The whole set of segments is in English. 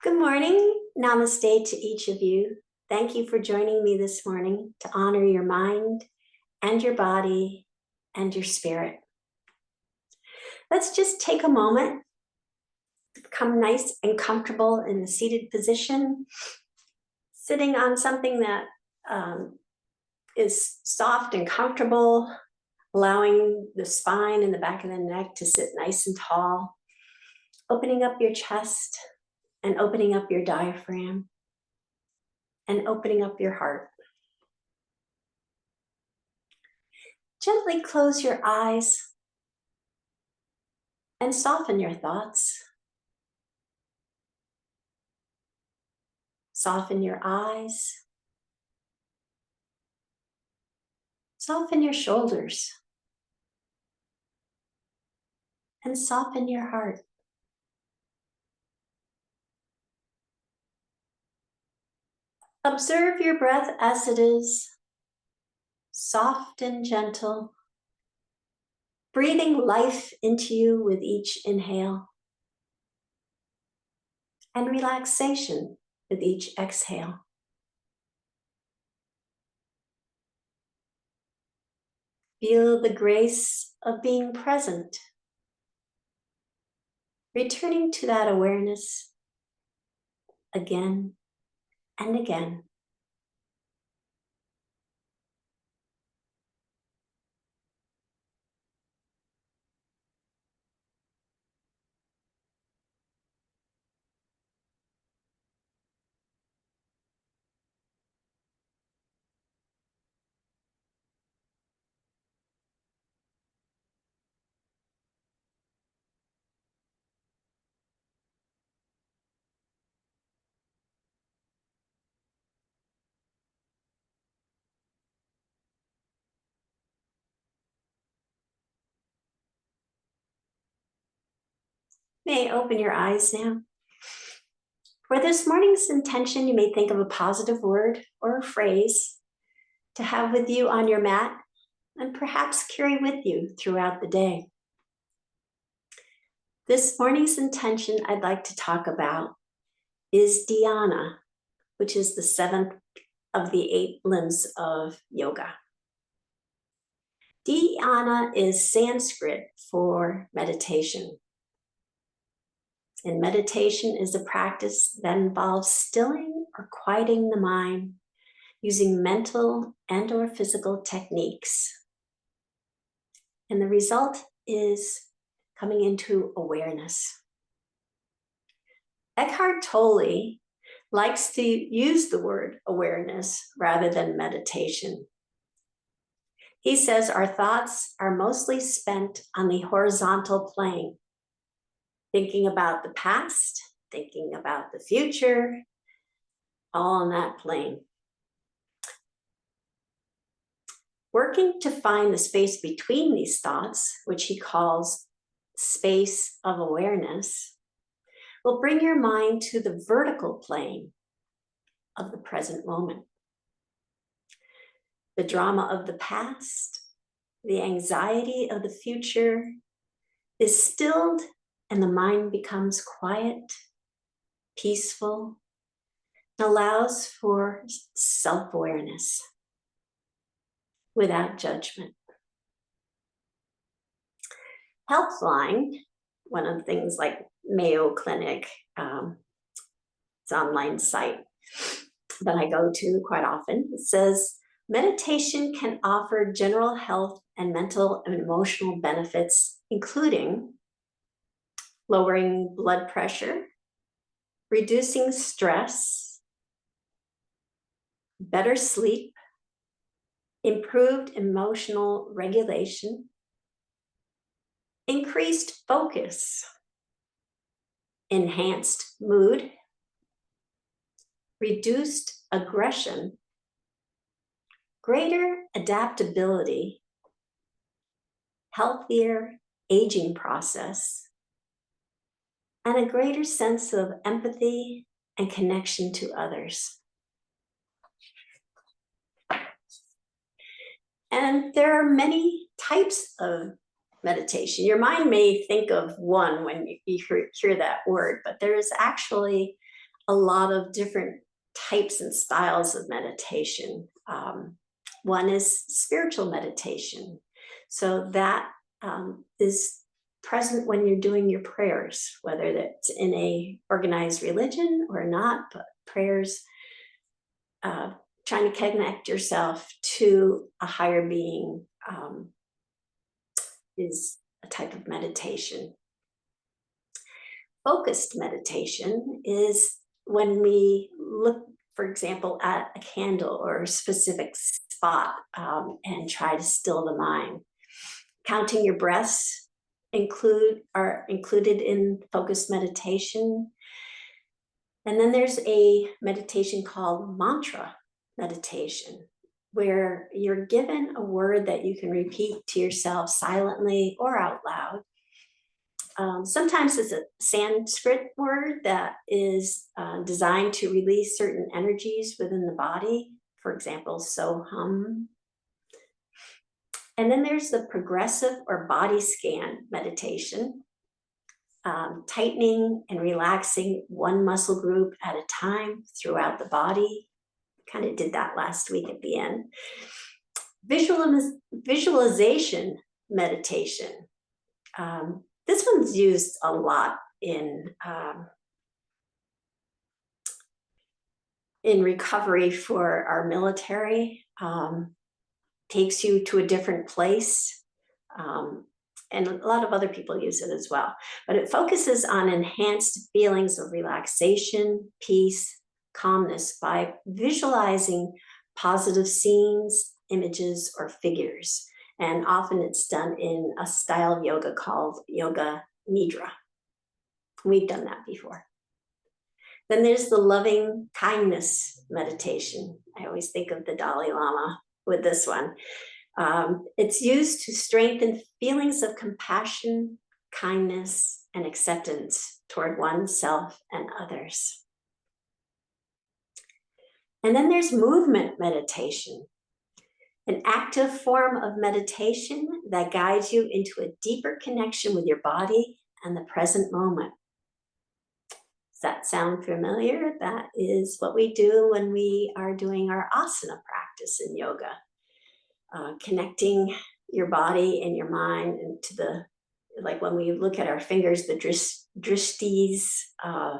Good morning. Namaste to each of you. Thank you for joining me this morning to honor your mind and your body and your spirit. Let's just take a moment to become nice and comfortable in the seated position, sitting on something that is soft and comfortable, allowing the spine and the back of the neck to sit nice and tall, opening up your chest and opening up your diaphragm and opening up your heart. Gently close your eyes and soften your thoughts. Soften your eyes. Soften your shoulders. And soften your heart. Observe your breath as it is, soft and gentle, breathing life into you with each inhale, and relaxation with each exhale. Feel the grace of being present, returning to that awareness again and again. May open your eyes now. For this morning's intention, you may think of a positive word or a phrase to have with you on your mat and perhaps carry with you throughout the day. This morning's intention I'd like to talk about is Dhyana, which is the seventh of the 8 limbs of yoga. Dhyana is Sanskrit for meditation. And meditation is a practice that involves stilling or quieting the mind using mental and or physical techniques. And the result is coming into awareness. Ekhart Tolle likes to use the word awareness rather than meditation. He says our thoughts are mostly spent on the horizontal plane, thinking about the past, thinking about the future, all on that plane. Working to find the space between these thoughts, which he calls space of awareness, will bring your mind to the vertical plane of the present moment. The drama of the past, the anxiety of the future is stilled and the mind becomes quiet, peaceful, and allows for self-awareness without judgment. Healthline, one of the things like Mayo Clinic, it's an online site that I go to quite often. It says, meditation can offer general health and mental and emotional benefits, including lowering blood pressure, reducing stress, better sleep, improved emotional regulation, increased focus, enhanced mood, reduced aggression, greater adaptability, healthier aging process, and a greater sense of empathy and connection to others. And there are many types of meditation. Your mind may think of one when you hear that word, but there is actually a lot of different types and styles of meditation. One is spiritual meditation. So that is present when you're doing your prayers, whether that's in a organized religion or not, but prayers, trying to connect yourself to a higher being is a type of meditation. Focused meditation is when we look, for example, at a candle or a specific spot and try to still the mind. Counting your breaths are included in focused meditation. And then there's a meditation called mantra meditation, where you're given a word that you can repeat to yourself silently or out loud. Sometimes it's a Sanskrit word that is designed to release certain energies within the body. For example, soham. And then there's the progressive or body scan meditation, tightening and relaxing one muscle group at a time throughout the body. Kind of did that last week at the end. Visualization meditation. This one's used a lot in recovery for our military. Takes you to a different place. And a lot of other people use it as well. But it focuses on enhanced feelings of relaxation, peace, calmness by visualizing positive scenes, images, or figures. And often it's done in a style of yoga called yoga nidra. We've done that before. Then there's the loving kindness meditation. I always think of the Dalai Lama with this one. It's used to strengthen feelings of compassion, kindness, and acceptance toward oneself and others. And then there's movement meditation, an active form of meditation that guides you into a deeper connection with your body and the present moment. Does that sound familiar? That is what we do when we are doing our asana practice in yoga. Connecting your body and your mind into the, like when we look at our fingers, the drishtis,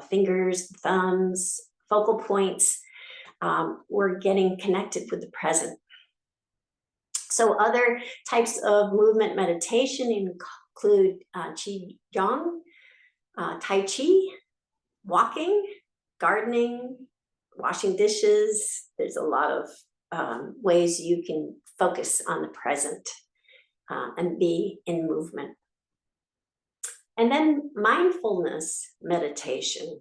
fingers, thumbs, focal points, we're getting connected with the present. So other types of movement meditation include qigong, tai chi, walking, gardening, washing dishes. There's a lot of ways you can focus on the present and be in movement. And then mindfulness meditation.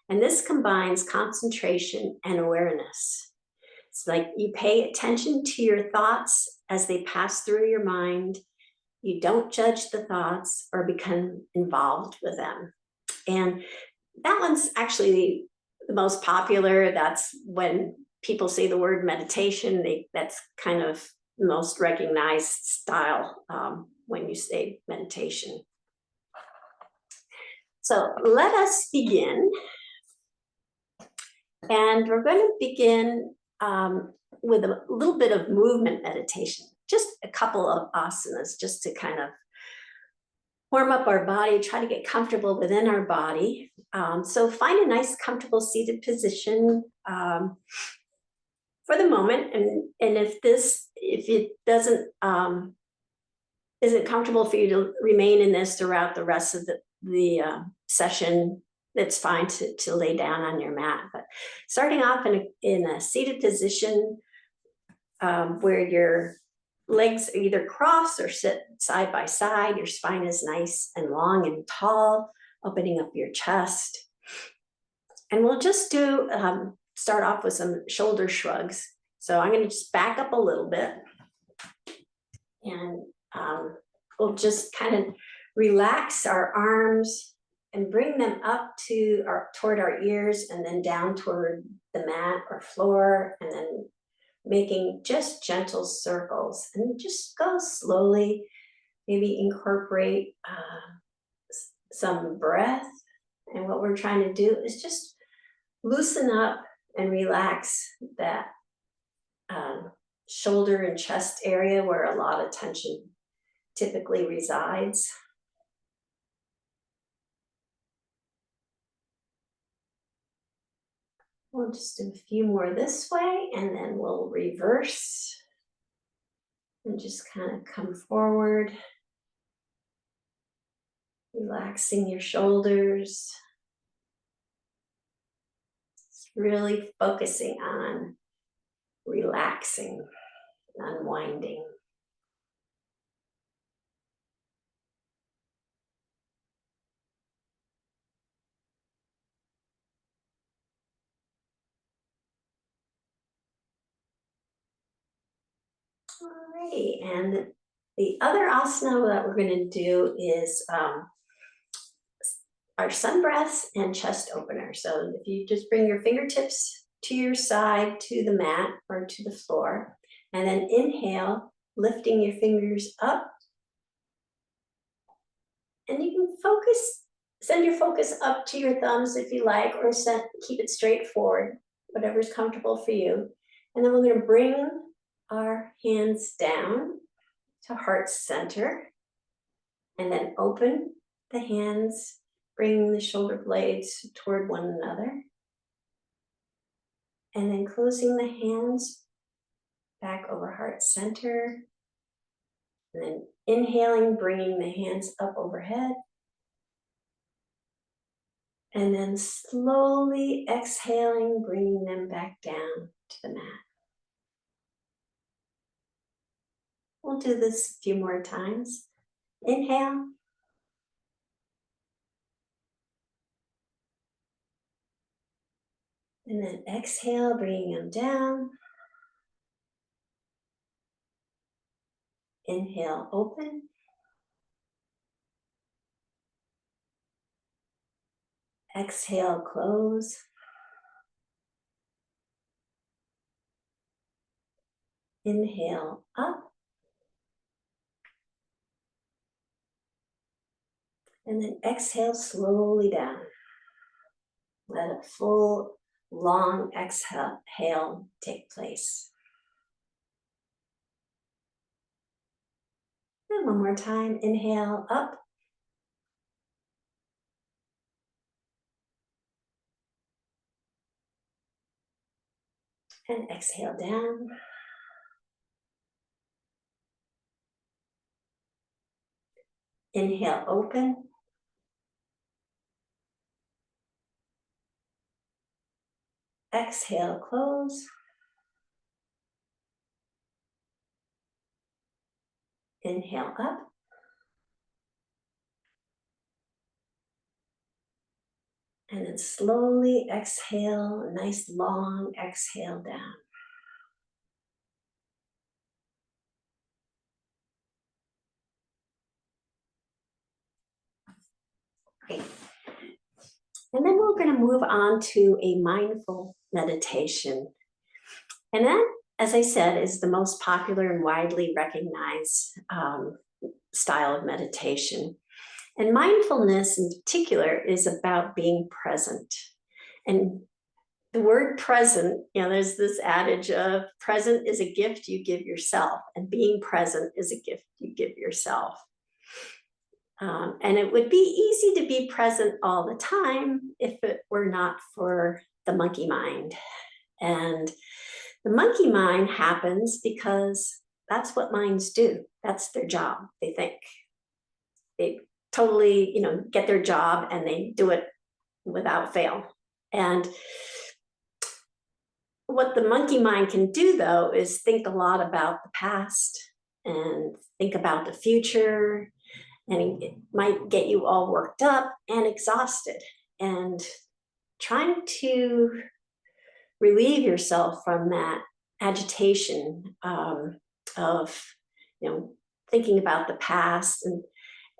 And this combines concentration and awareness. It's like you pay attention to your thoughts as they pass through your mind. You don't judge the thoughts or become involved with them. And that one's actually the most popular. That's when people say the word meditation, that's kind of the most recognized style when you say meditation. So let us begin. And we're going to begin with a little bit of movement meditation, just a couple of asanas, just to kind of warm up our body, try to get comfortable within our body. So find a nice, comfortable seated position for the moment. And if it isn't comfortable for you to remain in this throughout the rest of the session, it's fine to lay down on your mat. But starting off in a seated position where your legs either cross or sit side by side, your spine is nice and long and tall, opening up your chest. And we'll just start off with some shoulder shrugs. So I'm going to just back up a little bit and we'll just kind of relax our arms and bring them up toward our ears and then down toward the mat or floor, and then making just gentle circles, and just go slowly. Maybe incorporate some breath. And what we're trying to do is just loosen up and relax that shoulder and chest area where a lot of tension typically resides. We'll just do a few more this way, and then we'll reverse and just kind of come forward, relaxing your shoulders, really focusing on relaxing, unwinding. Alrighty, and the other asana that we're going to do is our sun breaths and chest opener. So if you just bring your fingertips to your side, to the mat or to the floor, and then inhale, lifting your fingers up. And you can send your focus up to your thumbs if you like, or keep it straight forward, whatever's comfortable for you. And then we're going to bring our hands down to heart center, and then open the hands, bringing the shoulder blades toward one another, and then closing the hands back over heart center, and then inhaling, bringing the hands up overhead, and then slowly exhaling, bringing them back down to the mat. We'll do this a few more times. Inhale. And then exhale, bringing them down. Inhale, open. Exhale, close. Inhale, up. And then exhale slowly down. Let a full, long exhale take place. And one more time, inhale, up. And exhale down. Inhale, open. Exhale, close. Inhale, up. And then slowly exhale, a nice long exhale down. Great. And then we're going to move on to a mindful meditation. And that, as I said, is the most popular and widely recognized style of meditation. And mindfulness in particular is about being present. And the word present, there's this adage of present is a gift you give yourself, and being present is a gift you give yourself. And it would be easy to be present all the time if it were not for the monkey mind. And the monkey mind happens because that's what minds do. That's their job. They think. They totally, get their job, and they do it without fail. And what the monkey mind can do, though, is think a lot about the past and think about the future. And it might get you all worked up and exhausted. And trying to relieve yourself from that agitation of, thinking about the past.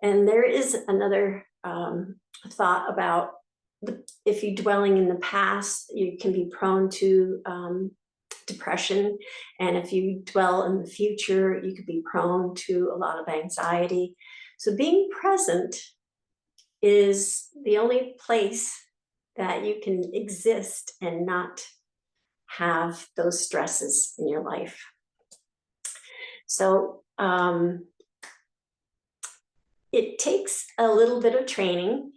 And there is another thought about if you're dwelling in the past, you can be prone to depression. And if you dwell in the future, you could be prone to a lot of anxiety. So being present is the only place that you can exist and not have those stresses in your life. So it takes a little bit of training,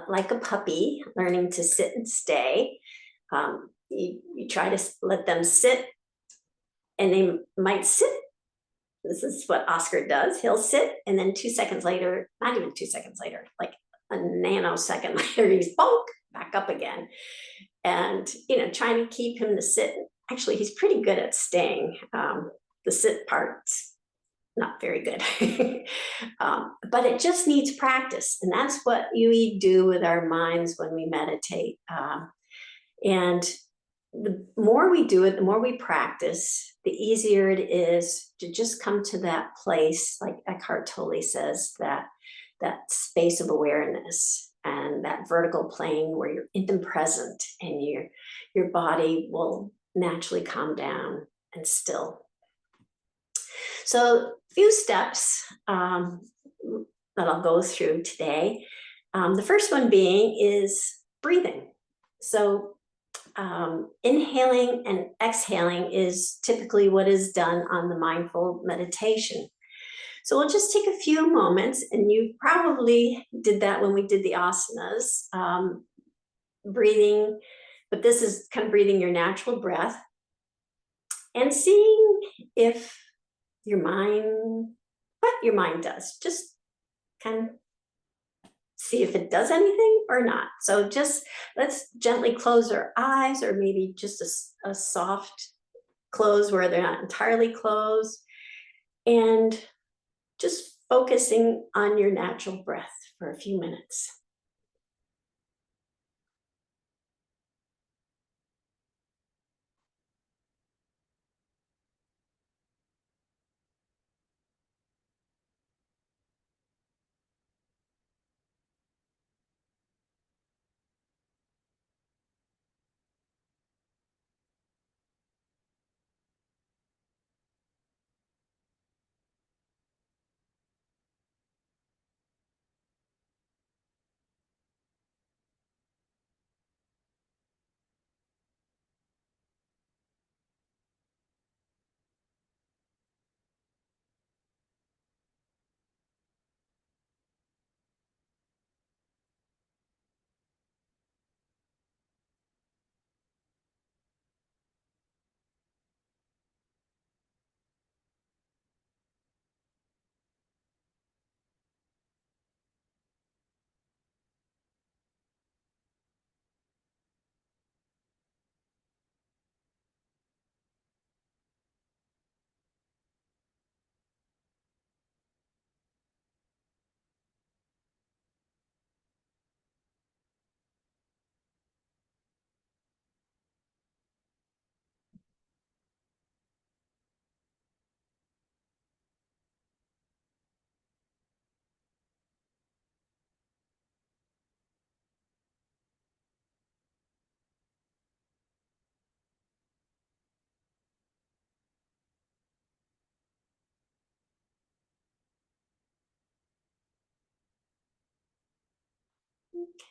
like a puppy learning to sit and stay. You try to let them sit, and they might sit. This is what Oscar does. He'll sit, and then 2 seconds later, not even 2 seconds later, like a nanosecond later, he's bonk, back up again. And, trying to keep him to sit. Actually, he's pretty good at staying. The sit part's not very good. But it just needs practice. And that's what we do with our minds when we meditate. And the more we do it, the more we practice, the easier it is to just come to that place, like Ekhart Tolle says, that space of awareness and that vertical plane where you're in the present, and your body will naturally calm down and still. So a few steps that I'll go through today. The first one being is breathing. So inhaling and exhaling is typically what is done on the mindful meditation. So we'll just take a few moments, and you probably did that when we did the asanas, breathing, but this is kind of breathing your natural breath and seeing if what your mind does. Just kind of see if it does anything or not. So just let's gently close our eyes, or maybe just a soft close where they're not entirely closed, and just focusing on your natural breath for a few minutes.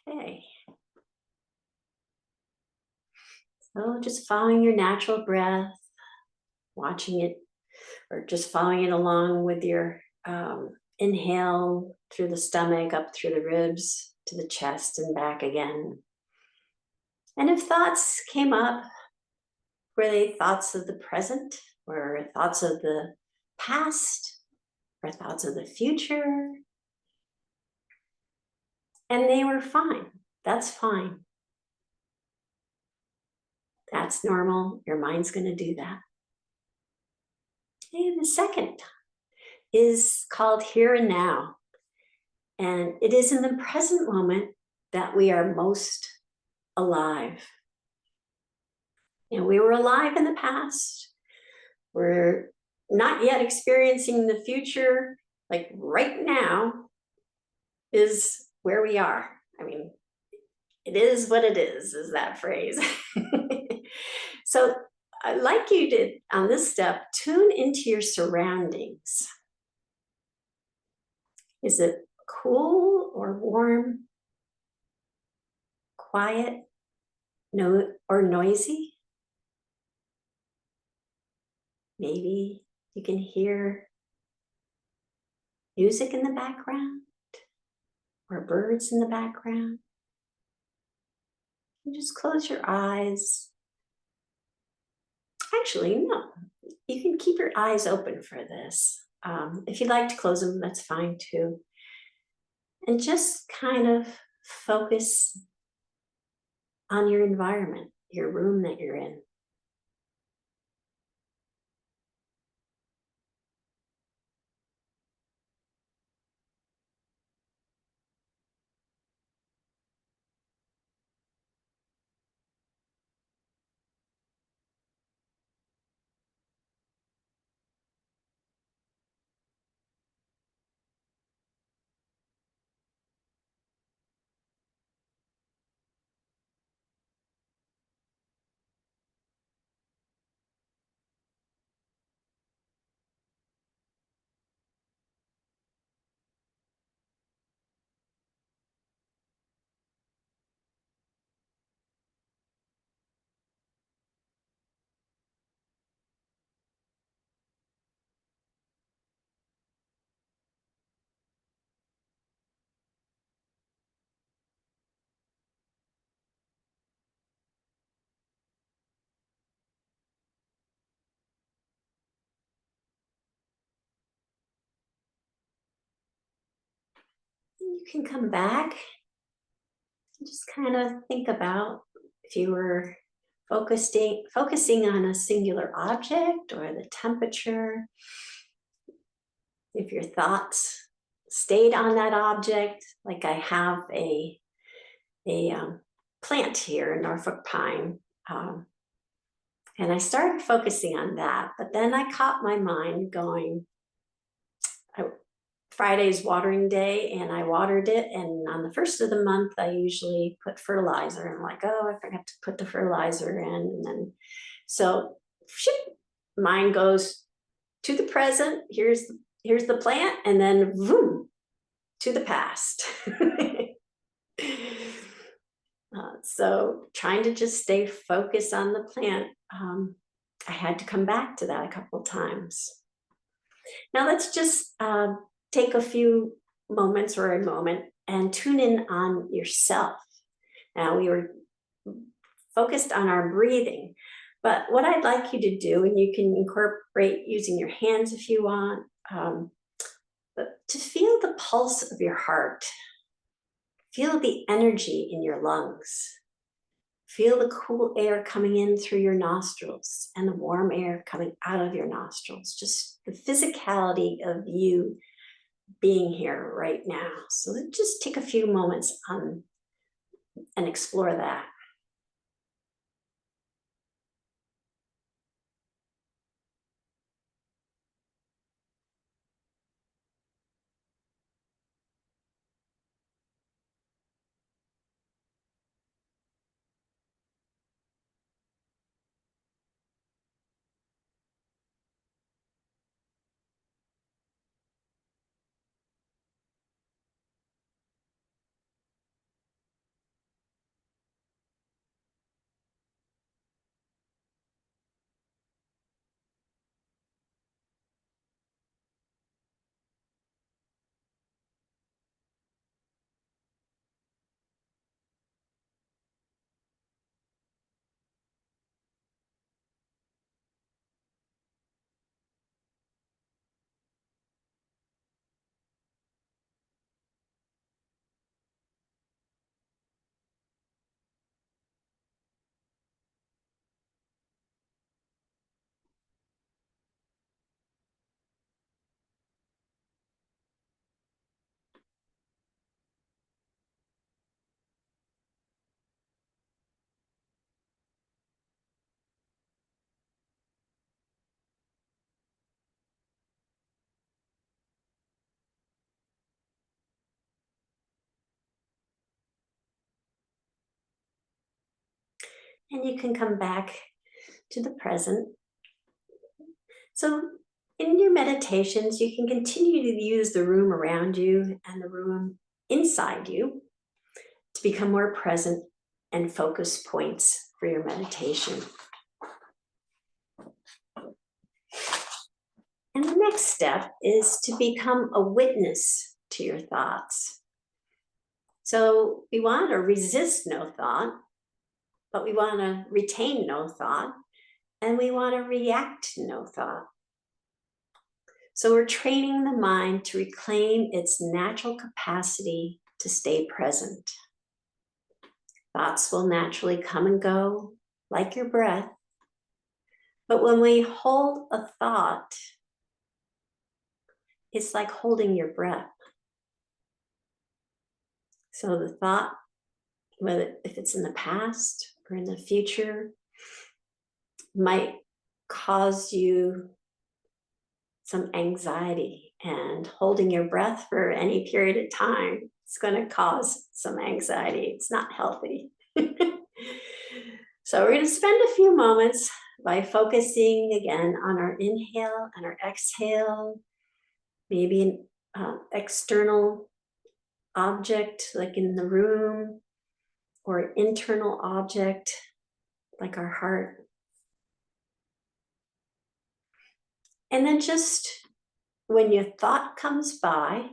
Okay. So just following your natural breath, watching it, or just following it along with your inhale through the stomach, up through the ribs, to the chest and back again. And if thoughts came up, were they thoughts of the present, or thoughts of the past, or thoughts of the future? And they were fine. That's fine. That's normal. Your mind's going to do that. Okay, the second is called here and now. And it is in the present moment that we are most alive. And we were alive in the past. We're not yet experiencing the future. Like right now is where we are. I mean, it is what it is that phrase. So I'd like you to, on this step, tune into your surroundings. Is it cool or warm? quiet, or noisy. Maybe you can hear music in the background or birds in the background. You just close your eyes. Actually, no, you can keep your eyes open for this. If you'd like to close them, that's fine too. And just kind of focus on your environment, your room that you're in. You can come back and just kind of think about if you were focusing on a singular object or the temperature, if your thoughts stayed on that object. Like I have a plant here, a Norfolk pine, and I started focusing on that, but then I caught my mind going, Friday's watering day, and I watered it, and on the first of the month I usually put fertilizer. I'm like, oh, I forgot to put the fertilizer in, and then so mine goes to the present. Here's the plant, and then boom, to the past. So trying to just stay focused on the plant. I had to come back to that a couple of times. Now let's just take a few moments or a moment and tune in on yourself. Now we were focused on our breathing, but what I'd like you to do, and you can incorporate using your hands if you want, but to feel the pulse of your heart. Feel the energy in your lungs. Feel the cool air coming in through your nostrils and the warm air coming out of your nostrils. Just the physicality of you being here right now. So just take a few moments and explore that. And you can come back to the present. So in your meditations, you can continue to use the room around you and the room inside you to become more present and focus points for your meditation. And the next step is to become a witness to your thoughts. So we want to resist no thought, but we want to retain no thought, and we want to react to no thought. So we're training the mind to reclaim its natural capacity to stay present. Thoughts will naturally come and go, like your breath. But when we hold a thought, it's like holding your breath. So the thought, whether if it's in the past or in the future, might cause you some anxiety, and holding your breath for any period of time, it's going to cause some anxiety. It's not healthy. So we're going to spend a few moments by focusing again on our inhale and our exhale, maybe an external object like in the room, or internal object like our heart. And then just when your thought comes by,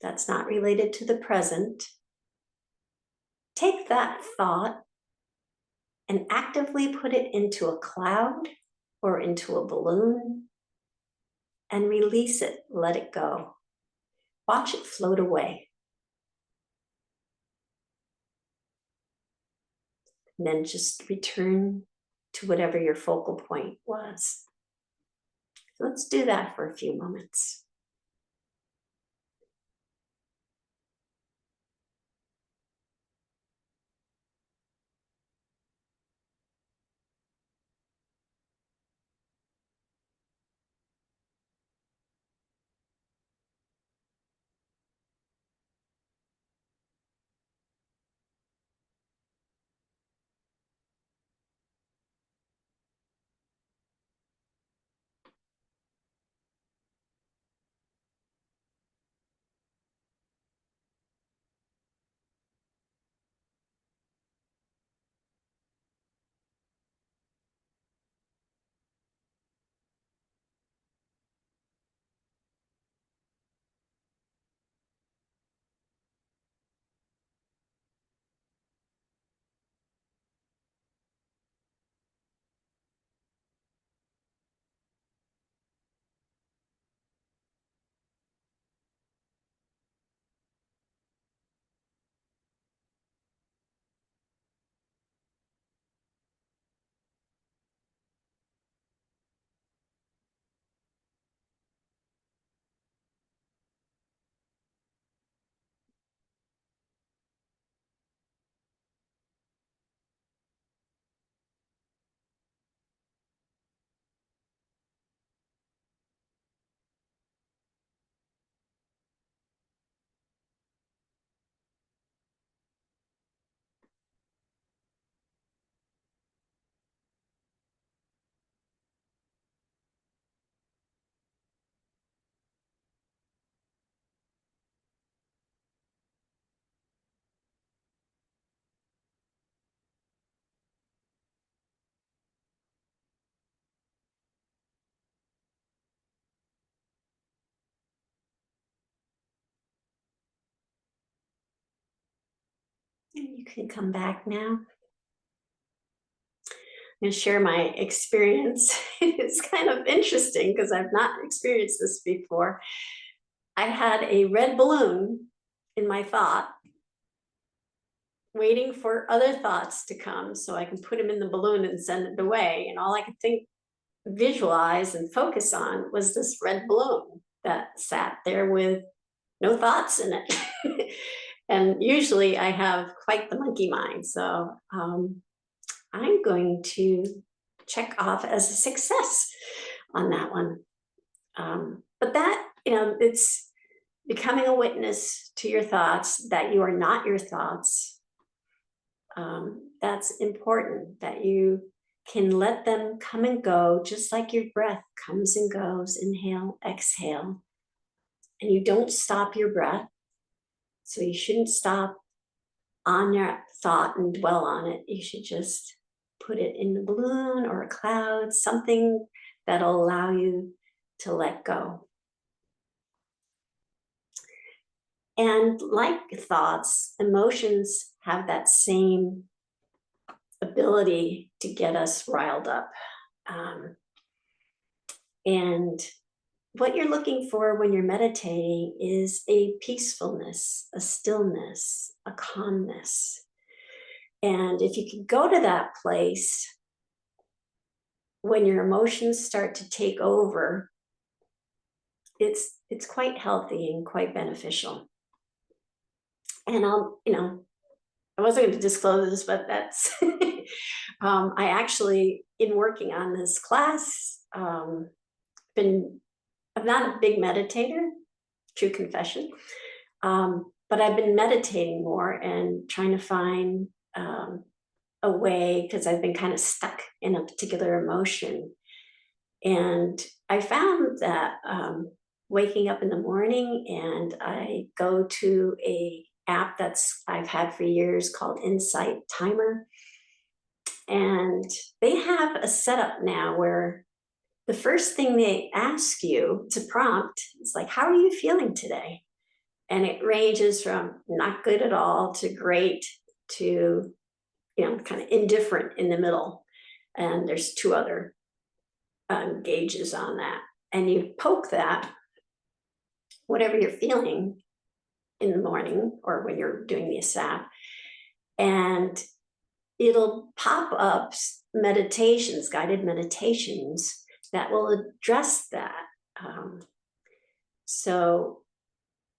that's not related to the present, take that thought and actively put it into a cloud or into a balloon and release it, let it go. Watch it float away. And then just return to whatever your focal point was. So let's do that for a few moments. And you can come back now. I'm going to share my experience. It's kind of interesting because I've not experienced this before. I had a red balloon in my thought, waiting for other thoughts to come so I can put them in the balloon and send it away. And all I could visualize and focus on was this red balloon that sat there with no thoughts in it. And usually I have quite the monkey mind. So I'm going to check off as a success on that one. But that, it's becoming a witness to your thoughts, that you are not your thoughts. That's important, that you can let them come and go, just like your breath comes and goes. Inhale, exhale. And you don't stop your breath. So you shouldn't stop on your thought and dwell on it. You should just put it in a balloon or a cloud, something that'll allow you to let go. And like thoughts, emotions have that same ability to get us riled up. And what you're looking for when you're meditating is a peacefulness, a stillness, a calmness. And if you can go to that place when your emotions start to take over, it's quite healthy and quite beneficial. And I wasn't going to disclose this, but that's I actually, in working on this class, I'm not a big meditator, true confession, but I've been meditating more and trying to find a way, because I've been kind of stuck in a particular emotion. And I found that waking up in the morning, and I go to a app I've had for years called Insight Timer. And they have a setup now where the first thing they ask you, it's a prompt, it's like, how are you feeling today? And it ranges from not good at all to great to, kind of indifferent in the middle. And there's 2 other gauges on that. And you poke that, whatever you're feeling in the morning or when you're doing the ASAP, and it'll pop up meditations, guided meditations that will address that. So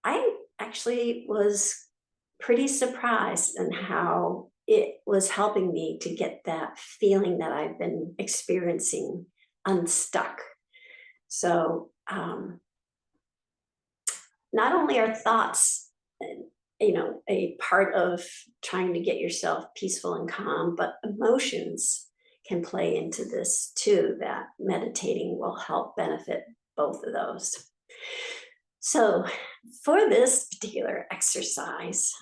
I actually was pretty surprised in how it was helping me to get that feeling that I've been experiencing unstuck. So not only are thoughts, a part of trying to get yourself peaceful and calm, but emotions can play into this too, that meditating will help benefit both of those. So for this particular exercise,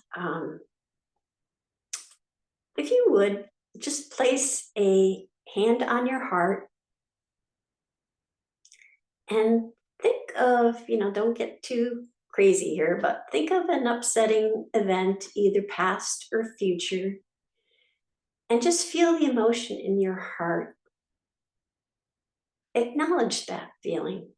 if you would just place a hand on your heart and think of, don't get too crazy here, but think of an upsetting event, either past or future, and just feel the emotion in your heart. Acknowledge that feeling.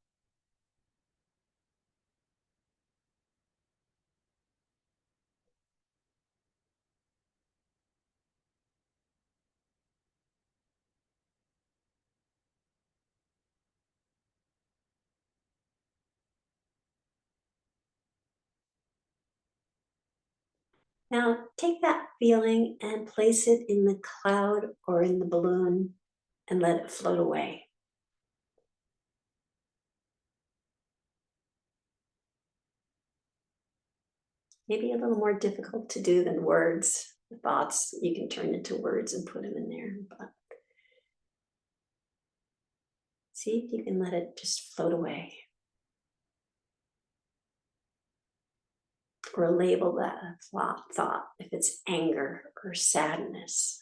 Now take that feeling and place it in the cloud or in the balloon and let it float away. Maybe a little more difficult to do than words. The thoughts you can turn into words and put them in there, but see if you can let it just float away. Or label that thought if it's anger or sadness.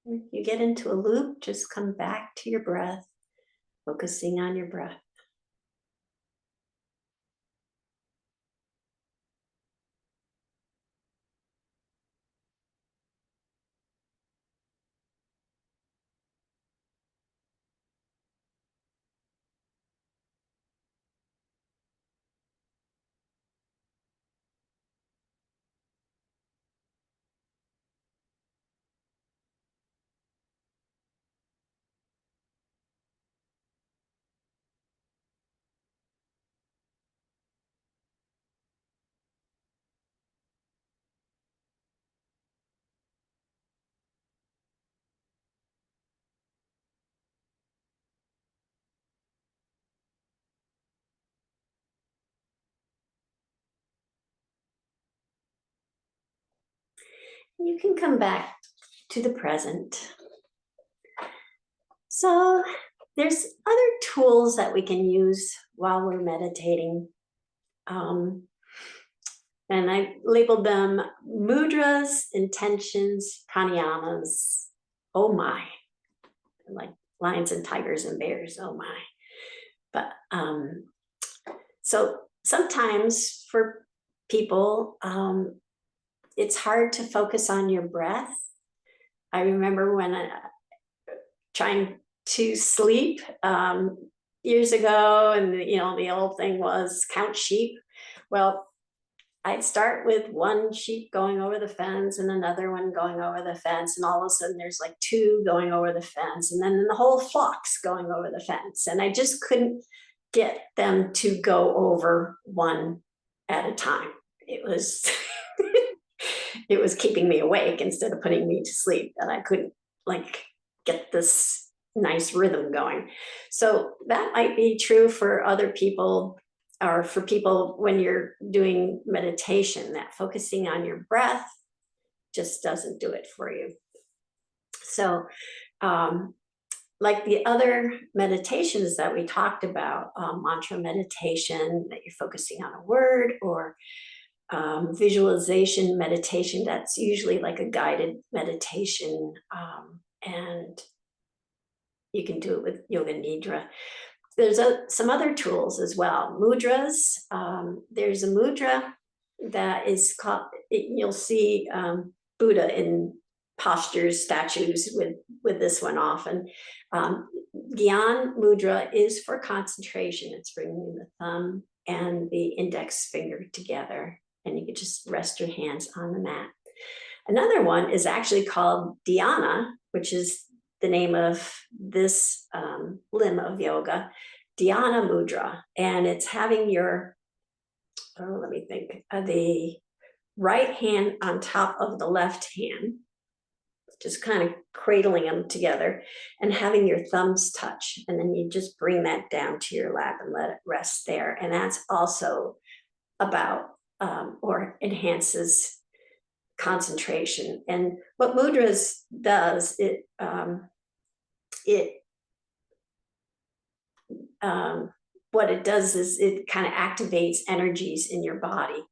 If you get into a loop, just come back to your breath, focusing on your breath. You can come back to the present. So there's other tools that we can use while we're meditating. And I labeled them mudras, intentions, pranayamas. Oh my, like lions and tigers and bears. Oh my. But so sometimes for people, it's hard to focus on your breath. I remember when trying to sleep years ago, and the old thing was count sheep. Well, I'd start with one sheep going over the fence and another one going over the fence, and all of a sudden there's like two going over the fence, and then the whole flock's going over the fence, and I just couldn't get them to go over one at a time. It was it was keeping me awake instead of putting me to sleep, and I couldn't get this nice rhythm going. So that might be true for other people, or for people when you're doing meditation, that focusing on your breath just doesn't do it for you. So like the other meditations that we talked about, mantra meditation, that you're focusing on a word, or visualization meditation, that's usually like a guided meditation, and you can do it with yoga nidra. There's some other tools as well. Mudras. There's a mudra that is called, you'll see Buddha in postures, statues with this one often. Gyan mudra is for concentration. It's bringing the thumb and the index finger together, and you can just rest your hands on the mat. Another one is actually called Dhyana, which is the name of this limb of yoga, Dhyana mudra, and it's having your, let me think, the right hand on top of the left hand, just kind of cradling them together, and having your thumbs touch, and then you just bring that down to your lap and let it rest there. And that's also about or enhances concentration. And what mudras does, what it does is it kind of activates energies in your body,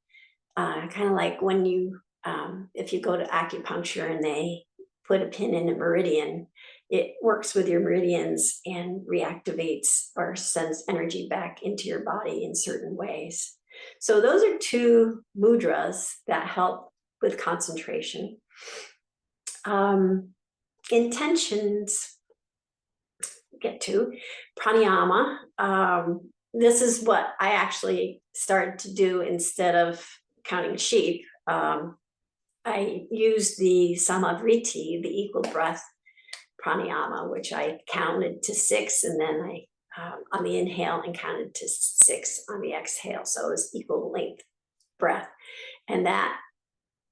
kind of like when you if you go to acupuncture and they put a pin in a meridian, it works with your meridians and reactivates or sends energy back into your body in certain ways. So those are two mudras that help with concentration. Intentions, get to pranayama. This is what I actually started to do instead of counting sheep. I used the samavriti, the equal breath pranayama, which I counted to 6, and then I on the inhale and counted to 6 on the exhale. So it was equal length breath, and that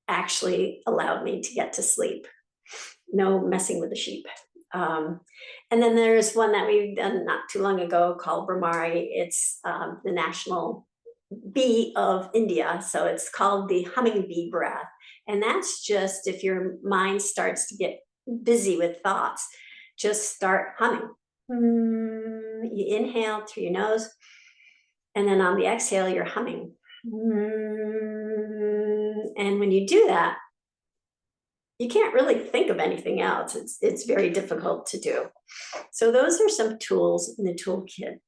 actually allowed me to get to sleep. No messing with the sheep. And then there's one that we've done not too long ago called Barre. It's the national bee of India. So it's called the humming bee breath. And that's just if your mind starts to get busy with thoughts, just start humming. You inhale through your nose, and then on the exhale, you're humming. And when you do that, you can't really think of anything else. It's very difficult to do. So those are some tools in the toolkit.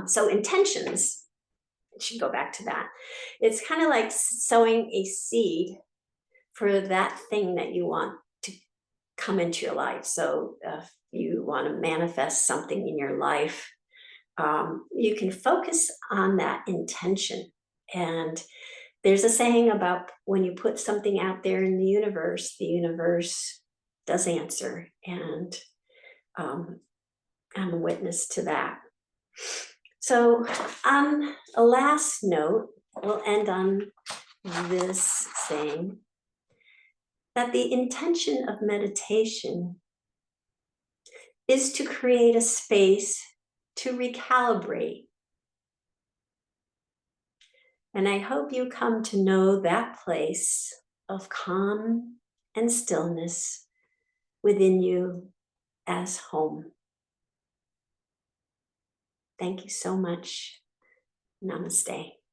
So intentions, I should go back to that. It's kind of like sowing a seed for that thing that you want to come into your life. So if you want to manifest something in your life, you can focus on that intention. And there's a saying about when you put something out there in the universe does answer. And I'm a witness to that. So on a last note, we'll end on this saying that the intention of meditation is to create a space to recalibrate. And I hope you come to know that place of calm and stillness within you as home. Thank you so much. Namaste.